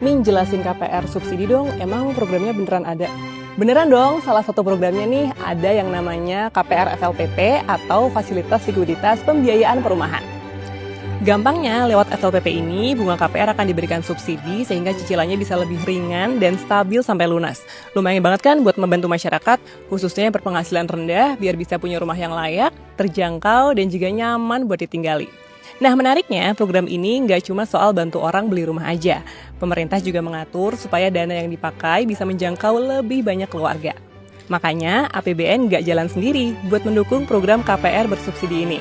Min jelasin KPR subsidi dong, emang programnya beneran ada? Beneran dong, salah satu programnya nih ada yang namanya KPR FLPP atau Fasilitas Likuiditas Pembiayaan Perumahan. Gampangnya, lewat FLPP ini, bunga KPR akan diberikan subsidi sehingga cicilannya bisa lebih ringan dan stabil sampai lunas. Lumayan banget kan buat membantu masyarakat, khususnya yang berpenghasilan rendah, biar bisa punya rumah yang layak, terjangkau, dan juga nyaman buat ditinggali. Nah, menariknya, program ini nggak cuma soal bantu orang beli rumah aja. Pemerintah juga mengatur supaya dana yang dipakai bisa menjangkau lebih banyak keluarga. Makanya, APBN nggak jalan sendiri buat mendukung program KPR bersubsidi ini.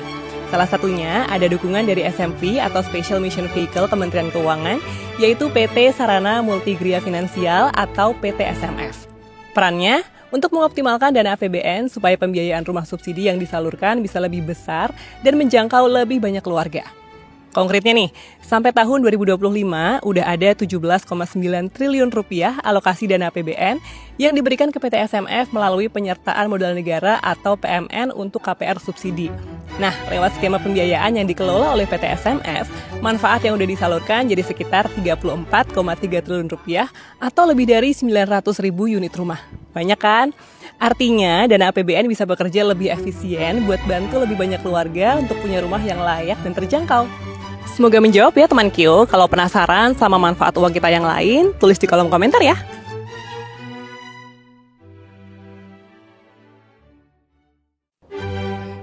Salah satunya ada dukungan dari SMP atau Special Mission Vehicle Kementerian Keuangan, yaitu PT Sarana Multigria Finansial atau PT SMF. Perannya untuk mengoptimalkan dana APBN supaya pembiayaan rumah subsidi yang disalurkan bisa lebih besar dan menjangkau lebih banyak keluarga. Konkretnya nih, sampai tahun 2025 udah ada 17,9 triliun rupiah alokasi dana APBN yang diberikan ke PT SMF melalui penyertaan modal negara atau PMN untuk KPR subsidi. Nah, lewat skema pembiayaan yang dikelola oleh PT SMF, manfaat yang udah disalurkan jadi sekitar 34,3 triliun rupiah atau lebih dari 900 ribu unit rumah. Banyak kan? Artinya, dana APBN bisa bekerja lebih efisien buat bantu lebih banyak keluarga untuk punya rumah yang layak dan terjangkau. Semoga menjawab ya teman Kyo. Kalau penasaran sama manfaat uang kita yang lain, tulis di kolom komentar ya.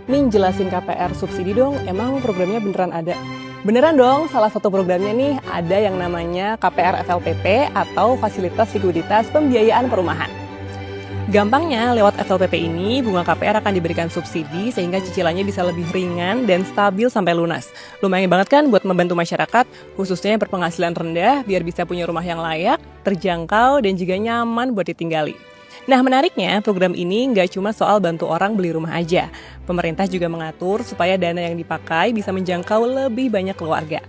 Min jelasin KPR subsidi dong, emang programnya beneran ada? Beneran dong, salah satu programnya nih ada yang namanya KPR FLPP atau Fasilitas Likuiditas Pembiayaan Perumahan. Gampangnya, lewat FLPP ini, bunga KPR akan diberikan subsidi sehingga cicilannya bisa lebih ringan dan stabil sampai lunas. Lumayan banget kan buat membantu masyarakat, khususnya yang berpenghasilan rendah, biar bisa punya rumah yang layak, terjangkau, dan juga nyaman buat ditinggali. Nah, menariknya, program ini nggak cuma soal bantu orang beli rumah aja. Pemerintah juga mengatur supaya dana yang dipakai bisa menjangkau lebih banyak keluarga.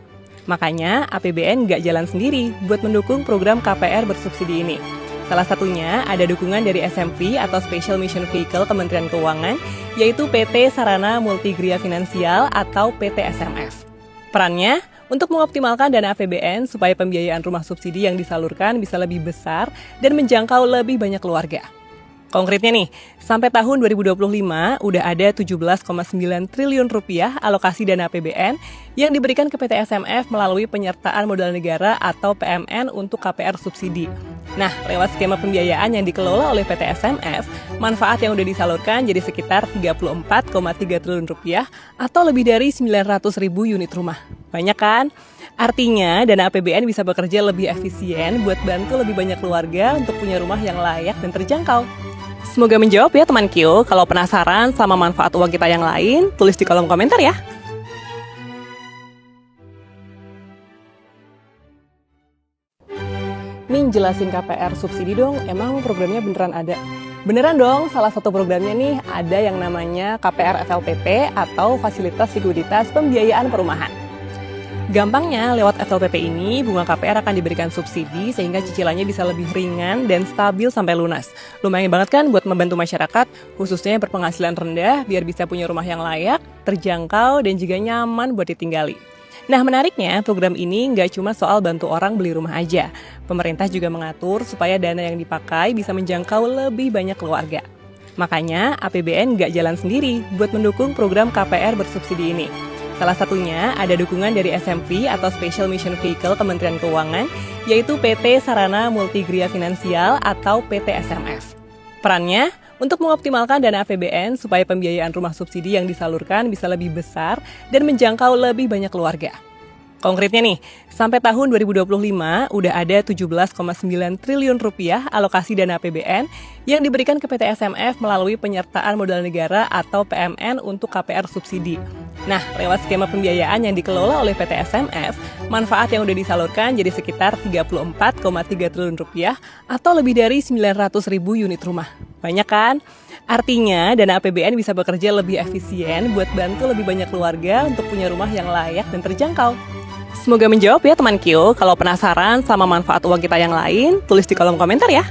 Makanya, APBN nggak jalan sendiri buat mendukung program KPR bersubsidi ini. Salah satunya ada dukungan dari SMP atau Special Mission Vehicle Kementerian Keuangan, yaitu PT Sarana Multigria Finansial atau PT SMF. Perannya untuk mengoptimalkan dana APBN supaya pembiayaan rumah subsidi yang disalurkan bisa lebih besar dan menjangkau lebih banyak keluarga. Konkretnya nih, sampai tahun 2025 udah ada 17,9 triliun rupiah alokasi dana APBN yang diberikan ke PT SMF melalui penyertaan modal negara atau PMN untuk KPR subsidi. Nah, lewat skema pembiayaan yang dikelola oleh PT SMF, manfaat yang udah disalurkan jadi sekitar 34,3 triliun rupiah atau lebih dari 900 ribu unit rumah. Banyak kan? Artinya, dana APBN bisa bekerja lebih efisien buat bantu lebih banyak keluarga untuk punya rumah yang layak dan terjangkau. Semoga menjawab ya teman Kyo. Kalau penasaran sama manfaat uang kita yang lain, tulis di kolom komentar ya. Min jelasin KPR subsidi dong, emang programnya beneran ada? Beneran dong, salah satu programnya nih ada yang namanya KPR FLPP atau Fasilitas Likuiditas Pembiayaan Perumahan. Gampangnya, lewat FLPP ini, bunga KPR akan diberikan subsidi sehingga cicilannya bisa lebih ringan dan stabil sampai lunas. Lumayan banget kan buat membantu masyarakat, khususnya yang berpenghasilan rendah, biar bisa punya rumah yang layak, terjangkau, dan juga nyaman buat ditinggali. Nah, menariknya, program ini nggak cuma soal bantu orang beli rumah aja. Pemerintah juga mengatur supaya dana yang dipakai bisa menjangkau lebih banyak keluarga. Makanya, APBN nggak jalan sendiri buat mendukung program KPR bersubsidi ini. Salah satunya ada dukungan dari SMP atau Special Mission Vehicle Kementerian Keuangan, yaitu PT Sarana Multigria Finansial atau PT SMF. Perannya untuk mengoptimalkan dana APBN supaya pembiayaan rumah subsidi yang disalurkan bisa lebih besar dan menjangkau lebih banyak keluarga. Konkretnya nih, sampai tahun 2025 udah ada 17,9 triliun rupiah alokasi dana APBN yang diberikan ke PT SMF melalui penyertaan modal negara atau PMN untuk KPR subsidi. Nah, lewat skema pembiayaan yang dikelola oleh PT SMF, manfaat yang udah disalurkan jadi sekitar 34,3 triliun rupiah atau lebih dari 900 ribu unit rumah. Banyak kan? Artinya, dana APBN bisa bekerja lebih efisien buat bantu lebih banyak keluarga untuk punya rumah yang layak dan terjangkau. Semoga menjawab ya teman Kyo. Kalau penasaran sama manfaat uang kita yang lain, tulis di kolom komentar ya.